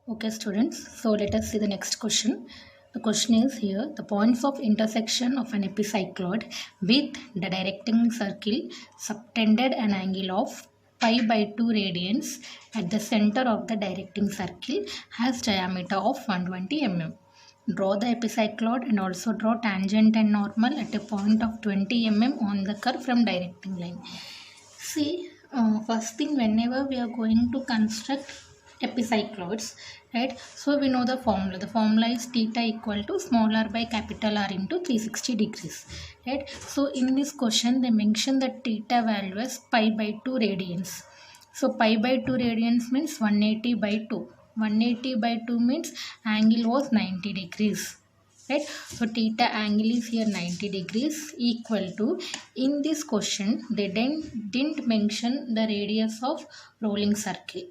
Okay, students, so let us see the next question. The question is here, the points of intersection of an epicycloid with the directing circle subtended an angle of pi by 2 radians at the center of the directing circle has diameter of 120 mm. Draw the epicycloid and also draw tangent and normal at a point of 20 mm on the curve from directing line. See, first thing, whenever we are going to construct epicycloids, right, so we know the formula is theta equal to small r by capital R into 360 degrees, right. So in this question they mention that theta value as pi by 2 radians. So pi by 2 radians means 180 by 2. 180 by 2 means angle was 90 degrees, right. So theta angle is here 90 degrees equal to, in this question they didn't mention the radius of rolling circle,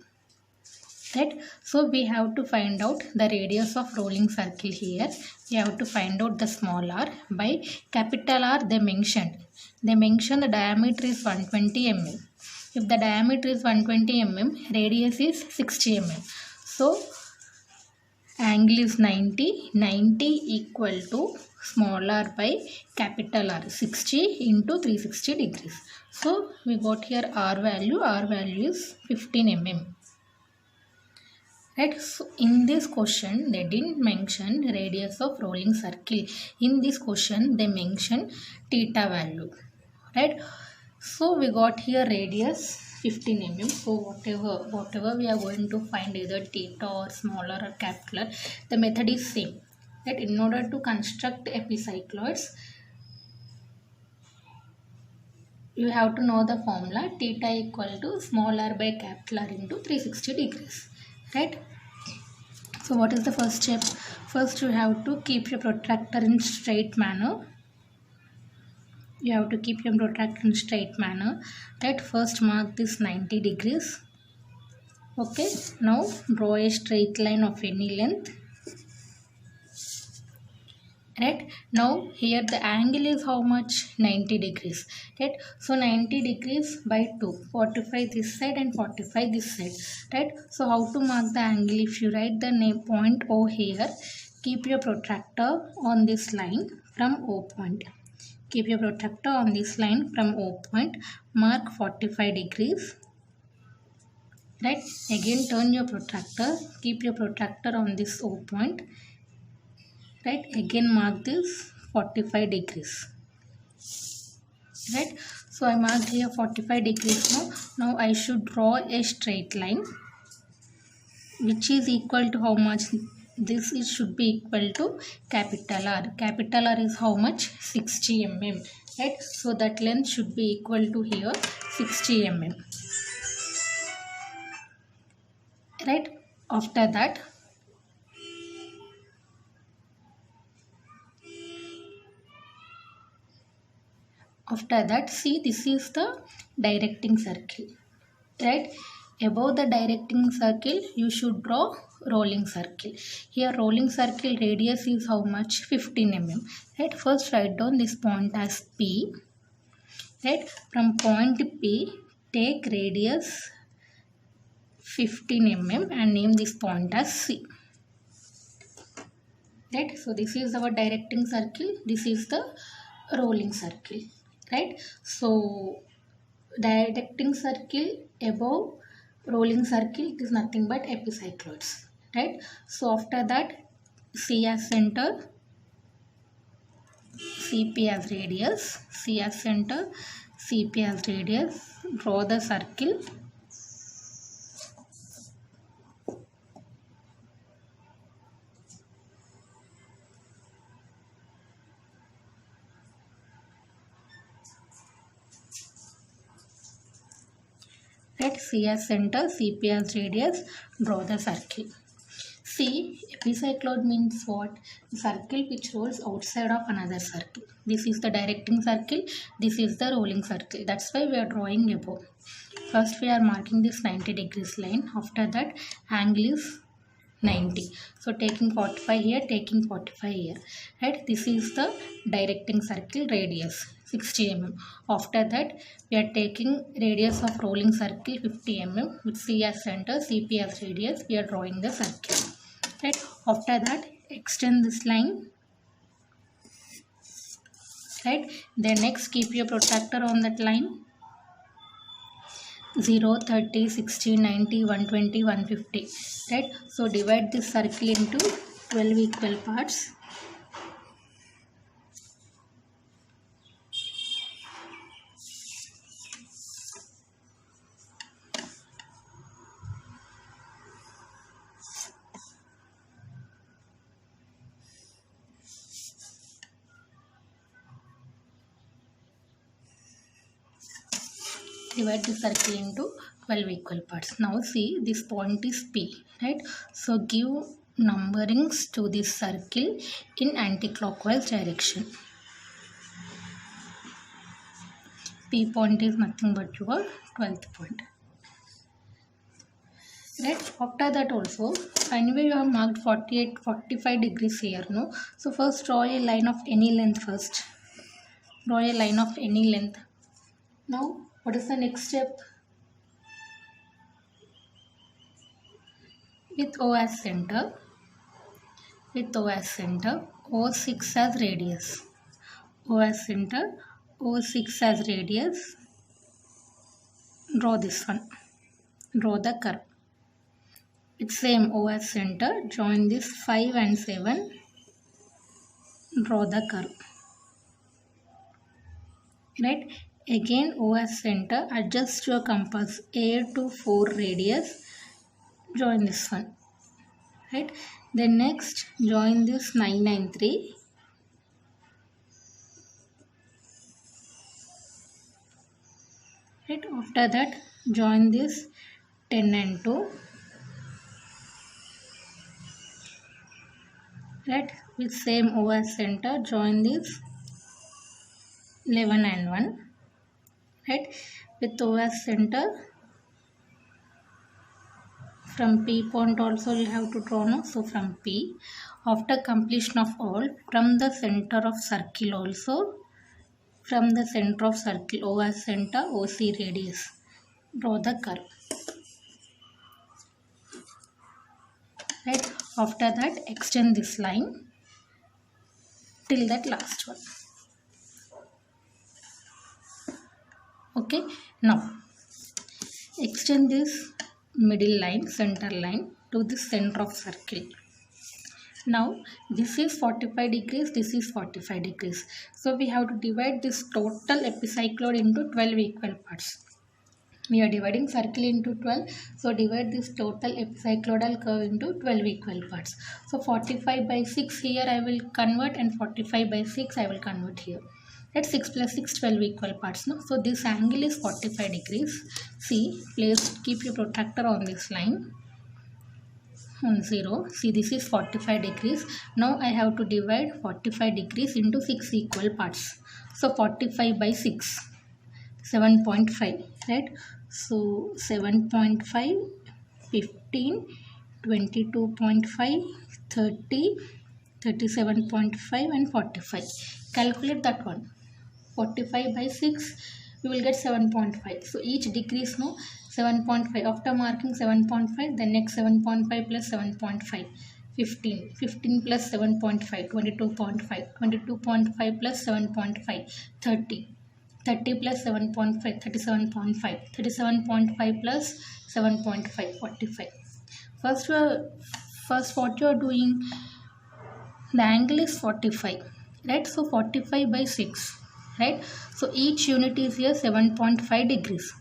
right. So we have to find out the radius of rolling circle. Here we have to find out the small r by capital R. They mentioned the diameter is 120 mm. If the diameter is 120 mm, radius is 60 mm. So angle is 90 equal to small r by capital R, 60 into 360 degrees. So we got here r value is 15 mm. Right. So in this question they didn't mention radius of rolling circle. In this question they mention theta value, right. So we got here radius 15 mm. So whatever we are going to find, either theta or smaller or capital, the method is same. That in order to construct epicycloids, you have to know the formula theta equal to small r by capital R into 360 degrees, right. So what is the first step? First you have to keep your protractor in straight manner. Right. First mark this 90 degrees. Okay. Now draw a straight line of any length. Right. Now here the angle is how much? 90 degrees. Right. So 90 degrees by 2. 45 this side and 45 this side. Right. So how to mark the angle? If you write the point O here, keep your protractor on this line from O point. Keep your protractor on this line from O point. Mark 45 degrees. Right. Again turn your protractor. Keep your protractor on this O point. Right. Again mark this 45 degrees. Right. So I marked here 45 degrees now. Now I should draw a straight line which is equal to how much? This is should be equal to capital R. Capital R is how much? 60 mm. Right. So that length should be equal to here 60 mm. Right. After that, see, this is the directing circle, right. Above the directing circle you should draw rolling circle. Here rolling circle radius is how much? 15 mm. Right. First write down this point as P. Right. From point P take radius 15 mm and name this point as C. Right. So this is our directing circle. This is the rolling circle. Right. So directing circle above rolling circle is nothing but epicycloids. Right. So after that, C as center, CP as radius, C as center, CP as radius. Draw the circle. Right. C as center, CP as radius. Draw the circle. See, epicycloid means what? Circle which rolls outside of another circle. This is the directing circle. This is the rolling circle. That's why we are drawing above. First we are marking this 90 degrees line. After that, angle is 90. So taking 45 here, taking 45 here. Right. This is the directing circle radius 60 mm. After that, we are taking radius of rolling circle 50 mm with C as center, CP as radius. We are drawing the circle. right? After that extend this line, right? Then next keep your protractor on that line. 0, 30, 60, 90, 120, 150, right? So divide this circle into 12 equal parts. Divide the circle into 12 equal parts. Now see, this point is P, right? So give numberings to this circle in anti-clockwise direction. P point is nothing but your 12th point, right? After that also, anyway you have marked 48, 45 degrees here, no? So first draw a line of any length first. Draw a line of any length. Now what is the next step? With O as center, O6 as radius. O as center, O6 as radius. Draw this one. Draw the curve. With same O as center, join this 5 and 7. Draw the curve. Right? Again O as center, adjust your compass A to 4 radius. Join this one. Right? Then next join this 9 and 3. Right? After that join this 10 and 2. Right? With same O as center, join this 11 and 1. Right? With O as center, from P point also you have to draw, no? So from P, after completion of all, from the center of circle also, from the center of circle, O as center, OC radius. Draw the curve. Right? After that, extend this line till that last one. Okay. Now, extend this middle line, center line to the center of circle. Now, this is 45 degrees, this is 45 degrees. So, we have to divide this total epicycloid into 12 equal parts. We are dividing circle into 12. So, divide this total epicycloidal curve into 12 equal parts. So, 45 by 6 here I will convert and 45 by 6 I will convert here. That's 6 plus 6, 12 equal parts. No? So, this angle is 45 degrees. See, keep your protractor on this line. On 0. See, this is 45 degrees. Now, I have to divide 45 degrees into 6 equal parts. So, 45 by 6. 7.5, right? So 7.5, 15, 22.5, 30, 37.5 and 45. Calculate that one. 45 by 6, you will get 7.5. So each decrease, no, 7.5. After marking 7.5, the next 7.5 plus 7.5. 15. 15 plus 7.5, 22.5. 22.5 plus 7.5, 30. 30 plus 7.5, 37.5. 37.5 plus 7.5, 45. First what you are doing, the angle is 45, right? So 45 by 6, right? So each unit is here 7.5 degrees.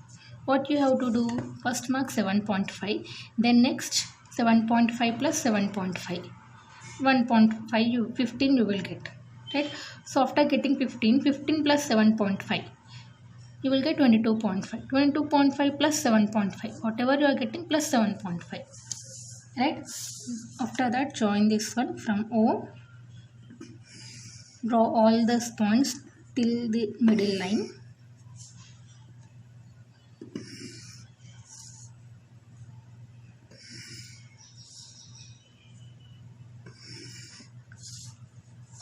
What you have to do, first mark 7.5, then next 7.5 plus 7.5. 1.5, 15 you will get, right? So after getting 15 plus 7.5, you will get 22.5. 22.5 plus 7.5. Whatever you are getting plus 7.5. Right? After that, join this one from O. Draw all the points till the middle line.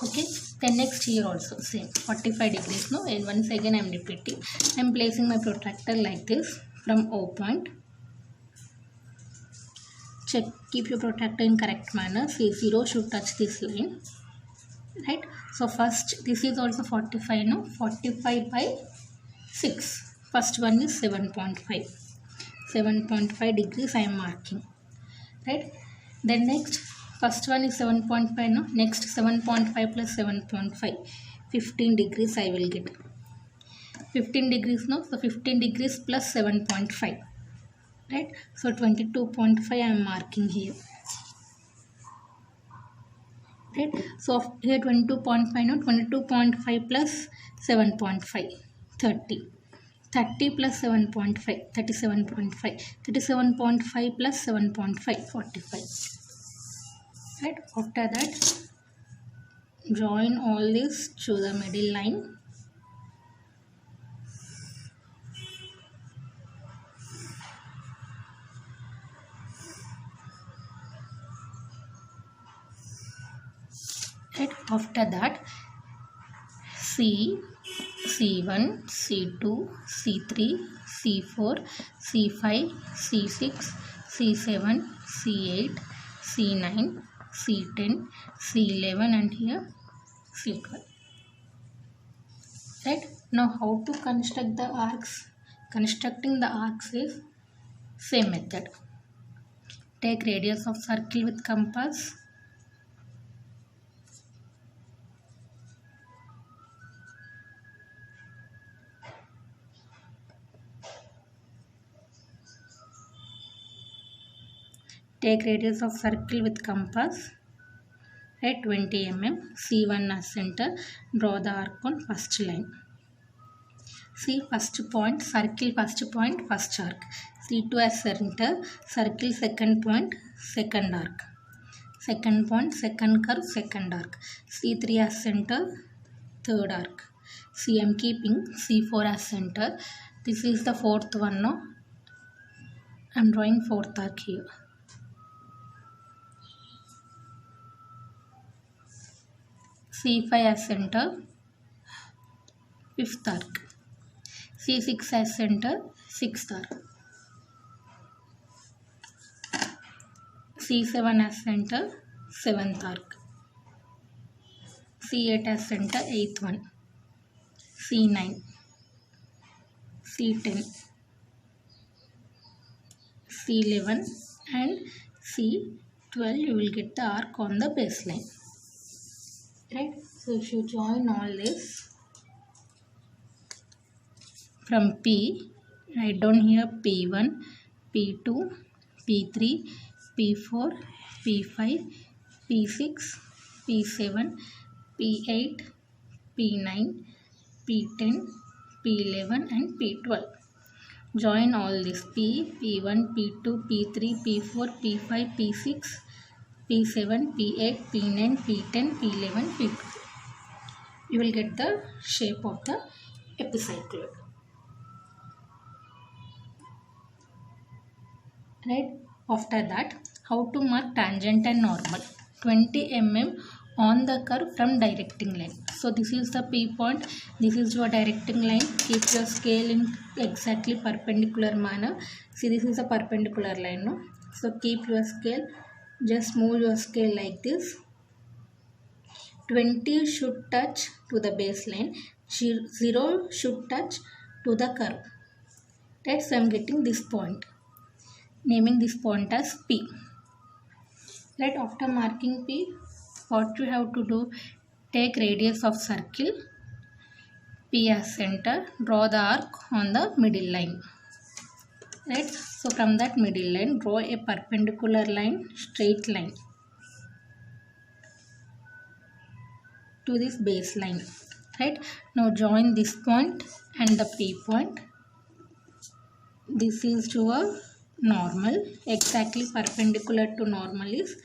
Okay. Then next here also same 45 degrees, no, and once again I am repeating. I am placing my protractor like this from O point. check, keep your protractor in correct manner. See, 0 should touch this line, right? So first, this is also 45, no? 45 by 6. First one is 7.5. 7.5 degrees I am marking, right? Then next, first one is 7.5, no? Next 7.5 plus 7.5. 15 degrees I will get. 15 degrees, no? So 15 degrees plus 7.5. Right, so 22.5 I am marking here, right? So here 22.5, no? 22.5 plus 7.5, 30. 30 plus 7.5, 37.5. 37.5 plus 7.5, 45. Right, after that, join all this to the middle line. Right, after that, C, C1, C2, C3, C4, C5, C6, C7, C8, C9, C10, C11 and here C12. Right, now how to construct the arcs? Constructing the arcs is same method. Take radius of circle with compass. Take radius of circle with compass at 20 mm. C1 as center. Draw the arc on first line. See first point, circle first point, first arc. C2 as center. Circle second point, second arc. Second point, second curve, second arc. C3 as center, third arc. See, I am keeping C4 as center. This is the fourth one, no? I am drawing fourth arc here. C5 as center, fifth arc. C6 as center, sixth arc. C7 as center, seventh arc. C8 as center, eighth one. C9, C10, C11 and C12. You will get the arc on the baseline. Right, so if you join all this from P, write down here P1, P2, P3, P4, P5, P6, P7, P8, P9, P10, P11 and P12. Join all this P, P1, P2, P3, P4, P5, P6, P7, P8, P9, P10, P11, P12. You will get the shape of the epicycloid. Right? After that, how to mark tangent and normal. 20 mm on the curve from directing line. So this is the P point. This is your directing line. Keep your scale in exactly perpendicular manner. See, this is a perpendicular line, no? So keep your scale. Just move your scale like this. 20 should touch to the baseline. 0 should touch to the curve. Right? So I am getting this point. Naming this point as P. Right? After marking P, what you have to do? Take radius of circle. P as center. Draw the arc on the middle line. Right? So from that middle line, draw a perpendicular line, straight line to this baseline. Right? Now join this point and the P point. This is to a normal. Exactly perpendicular to normal is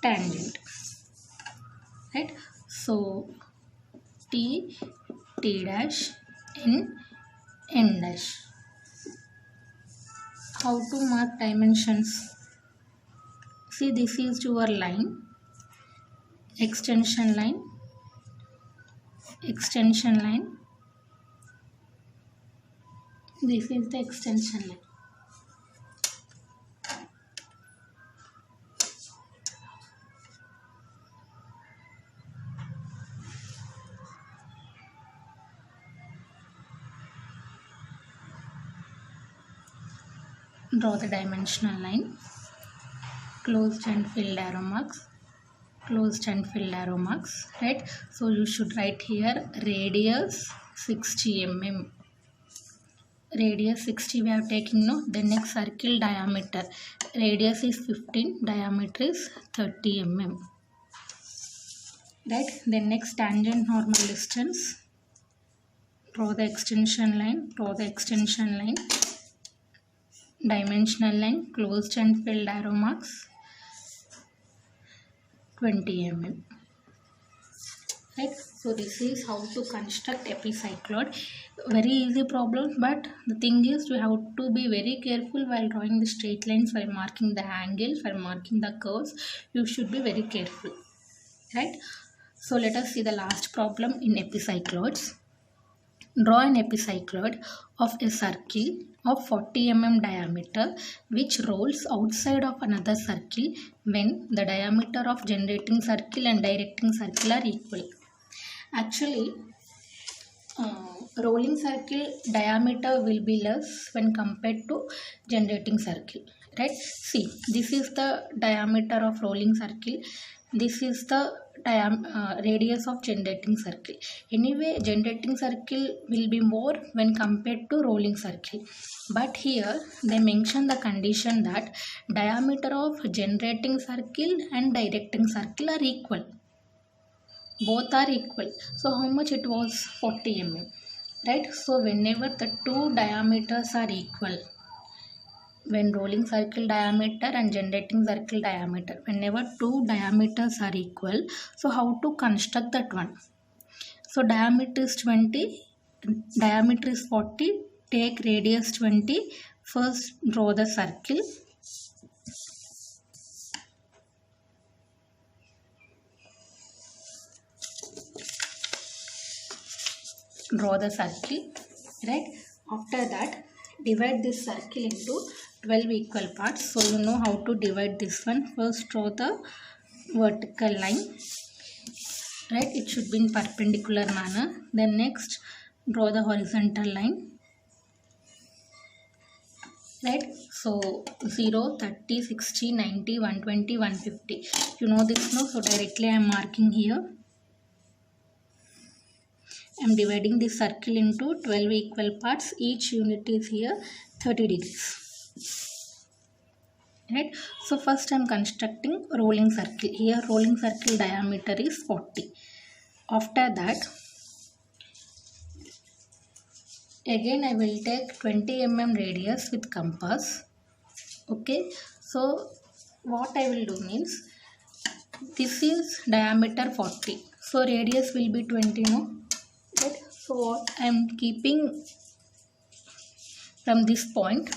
tangent. Right? So T, T dash, N, N dash. How to mark dimensions? See, this is your line, extension line, extension line. This is the extension line. Draw the dimensional line, closed and filled arrow marks, closed and filled arrow marks, right? So you should write here radius 60 mm. Radius 60 we have taken, no? The next circle diameter. Radius is 15, diameter is 30 mm. Right? Then next tangent normal distance. Draw the extension line, draw the extension line. Dimensional line, closed and filled arrow marks, 20 mm. Right? So this is how to construct epicycloid. Very easy problem, but the thing is you have to be very careful while drawing the straight lines, while marking the angles, while marking the curves. You should be very careful. Right? So let us see the last problem in epicycloids. Draw an epicycloid of a circle of 40 mm diameter which rolls outside of another circle when the diameter of generating circle and directing circle are equal. Actually, rolling circle diameter will be less when compared to generating circle, right? See, this is the diameter of rolling circle, this is the radius of generating circle. Anyway, generating circle will be more when compared to rolling circle, but here they mention the condition that diameter of generating circle and directing circle are equal. Both are equal. So how much it was? 40 mm, right? So whenever the two diameters are equal, when rolling circle diameter and generating circle diameter, whenever two diameters are equal, so how to construct that one? So diameter is 20, diameter is 40, take radius 20. First draw the circle. Draw the circle, right? After that, divide this circle into 12 equal parts. So you know how to divide this one. First draw the vertical line, right? It should be in perpendicular manner. Then next draw the horizontal line, right? So 0, 30, 60, 90, 120, 150. You know this, no? So directly I am marking here. I am dividing this circle into 12 equal parts. Each unit is here 30 degrees. Right? So first I am constructing rolling circle. Here rolling circle diameter is 40. After that, again I will take 20 mm radius with compass. Okay. So what I will do means, this is diameter 40. So radius will be 20, no? Right? So what I am keeping from this point,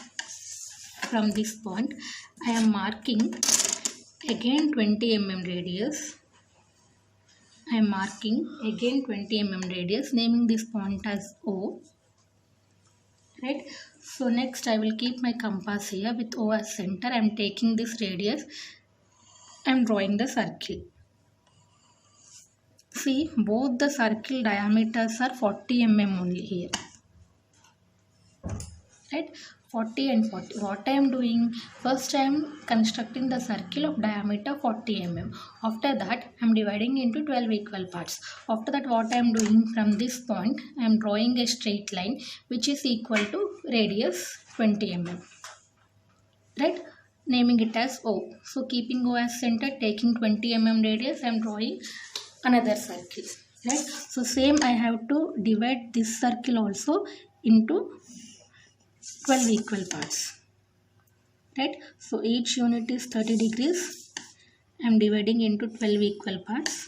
I am marking again 20 mm radius. I am marking again 20 mm radius, naming this point as O. Right? So next I will keep my compass here with O as center. I am taking this radius. I am drawing the circle. See, both the circle diameters are 40 mm only here. Right? 40 and 40. What I am doing? First I am constructing the circle of diameter 40 mm. After that I am dividing into 12 equal parts. After that what I am doing? From this point I am drawing a straight line which is equal to radius 20 mm. Right? Naming it as O. So keeping O as center, taking 20 mm radius, I am drawing another circle. Right? So same I have to divide this circle also into 12 equal parts. Right? So each unit is 30 degrees. I am dividing into 12 equal parts.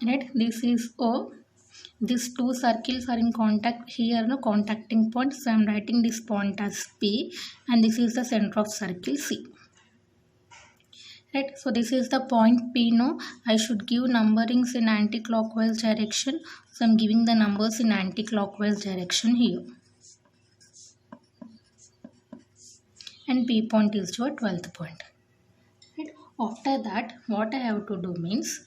Right? This is O. These two circles are in contact here, no contacting point. So I am writing this point as P, and this is the center of circle C. Right? So this is the point P. No, I should give numberings in anti-clockwise direction. So I am giving the numbers in anti-clockwise direction here. and P point is your 12th point. Right? After that, what I have to do means,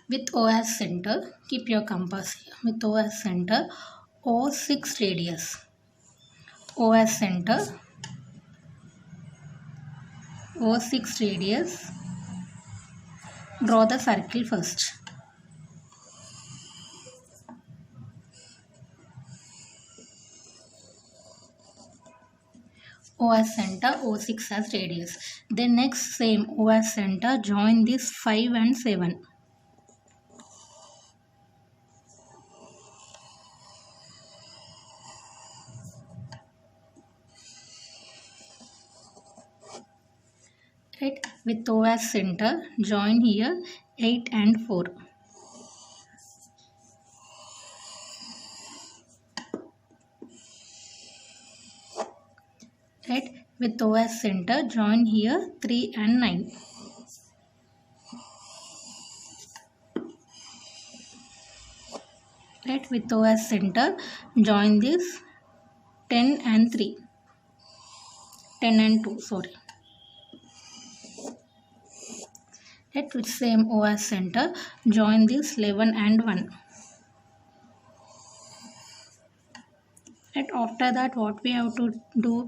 with O as center, keep your compass here. With O as center, O6 radius. O as center, O6 radius. Draw the circle first. O as center, O6 as radius. Then next, same O as center, join this 5 and 7. Right, with O as center, join here 8 and 4. Right, with O as center, join here 3 and 9. Right, with O as center, join this 10 and 3. 10 and 2, sorry. Right, with same O as center, join this 11 and 1. Right, after that, what we have to do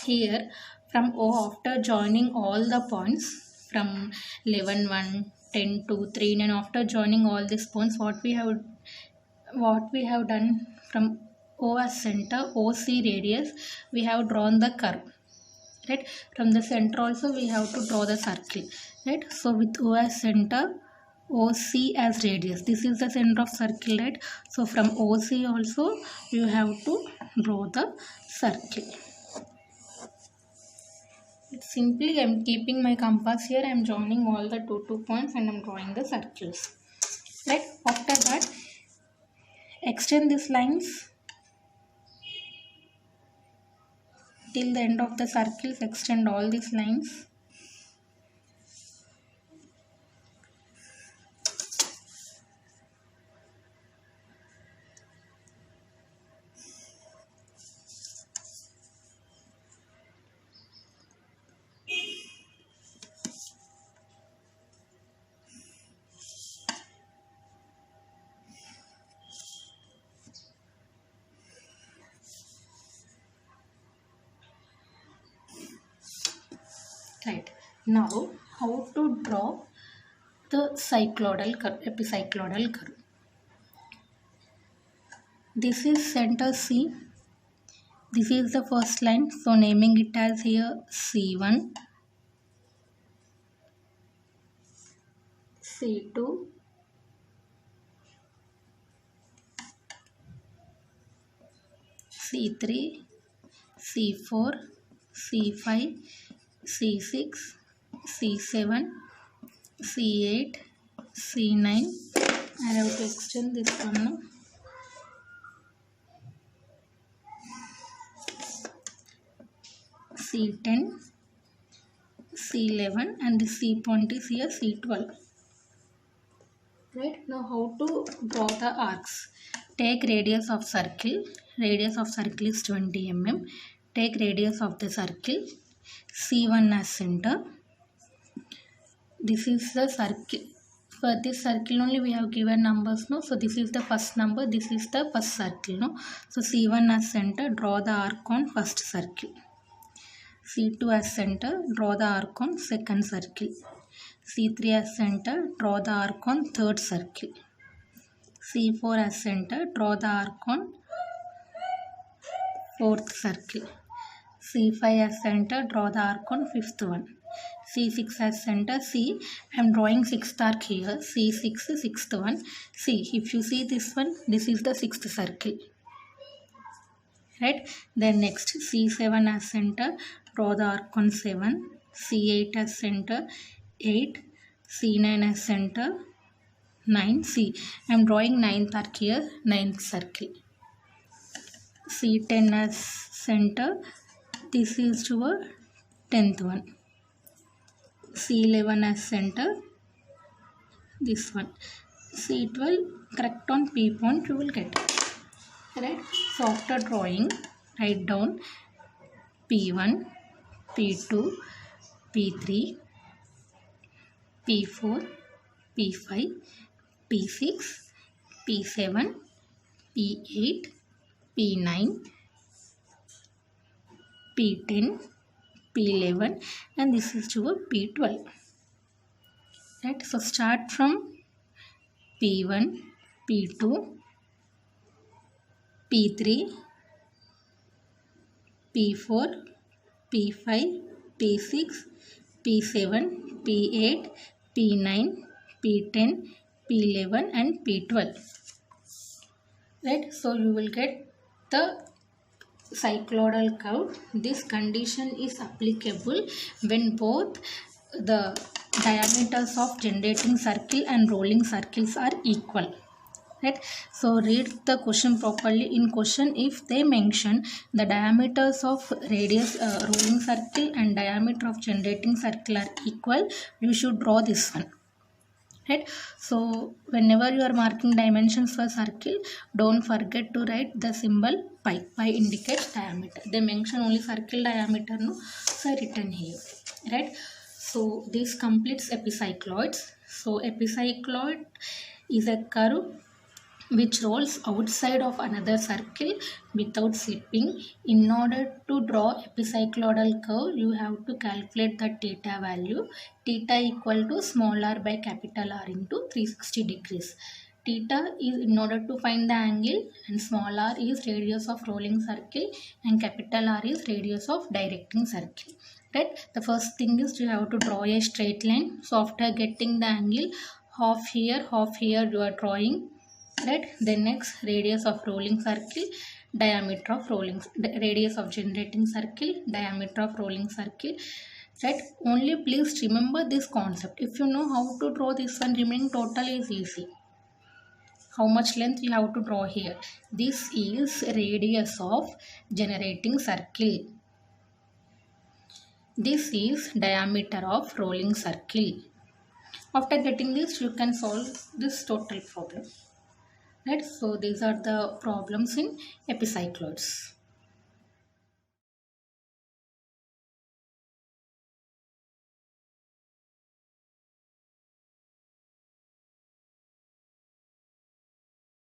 here, from O, after joining all the points from 11, 1, 10, 2, 3, and after joining all these points, what we have done from O as center, OC radius, we have drawn the curve. Right, from the center also we have to draw the circle. Right, so with O as center, OC as radius, this is the center of circle. Right, so from OC also you have to draw the circle. Simply I am keeping my compass here, I am joining all the two points and I am drawing the circles. Right, after that, extend these lines till the end of the circles. Extend all these lines. Right, now how to draw the cycloidal curve, epicycloidal curve. This is center C. This is the first line, so naming it as here C1, C2, C3, C4, C5, C6, C7, C8, C9. I have to extend this one now. C10, C11, and the C point is here C12. Right, now how to draw the arcs. Take radius of circle. Radius of circle is 20 mm. Take radius of the circle. C1 as center. This is the circle. For this circle only we have given numbers, no? So this is the first number. This is the first circle, no? So C1 as center. Draw the arc on first circle. C2 as center. Draw the arc on second circle. C3 as center. Draw the arc on third circle. C4 as center. Draw the arc on fourth circle. C5 as center. Draw the arc on fifth one. C6 as center. See, I am drawing sixth arc here. C6, sixth one. See, if you see this one, this is the sixth circle. Right? Then next, C7 as center. Draw the arc on 7. C8 as center. 8. C9 as center. 9. See, I am drawing ninth arc here. Ninth circle. C10 as center. This is your 10th one. C11 as center. This one. C12, correct on P point you will get. Right? So after drawing, write down P1, P2, P3, P4, P5, P6, P7, P8, P9, P10, P11, and this is to a P12. Right, so start from P1, P2, P3, P4, P5, P6, P7, P8, P9, P10, P11, and P12. Right, so you will get the cycloidal curve. This condition is applicable when both the diameters of generating circle and rolling circles are equal. Right, so read the question properly. In question, if they mention the diameters of radius rolling circle and diameter of generating circle are equal, you should draw this one. Right, so whenever you are marking dimensions for circle, don't forget to write the symbol pi. Pi indicates diameter. They mention only circle diameter, no, so written here. Right, so this completes epicycloids. So epicycloid is a curve which rolls outside of another circle without slipping. In order to draw epicycloidal curve, you have to calculate the theta value. Theta equal to small r by capital R into 360 degrees. Theta is in order to find the angle, and small r is radius of rolling circle and capital R is radius of directing circle. Right, the first thing is you have to draw a straight line. So after getting the angle, half here you are drawing. Right, then next radius of rolling circle, diameter of rolling, radius of generating circle, diameter of rolling circle. Right, only please remember this concept. If you know how to draw this one, remaining total is easy. How much length you have to draw here? This is radius of generating circle. This is diameter of rolling circle. After getting this, you can solve this total problem. Right, so these are the problems in epicycloids.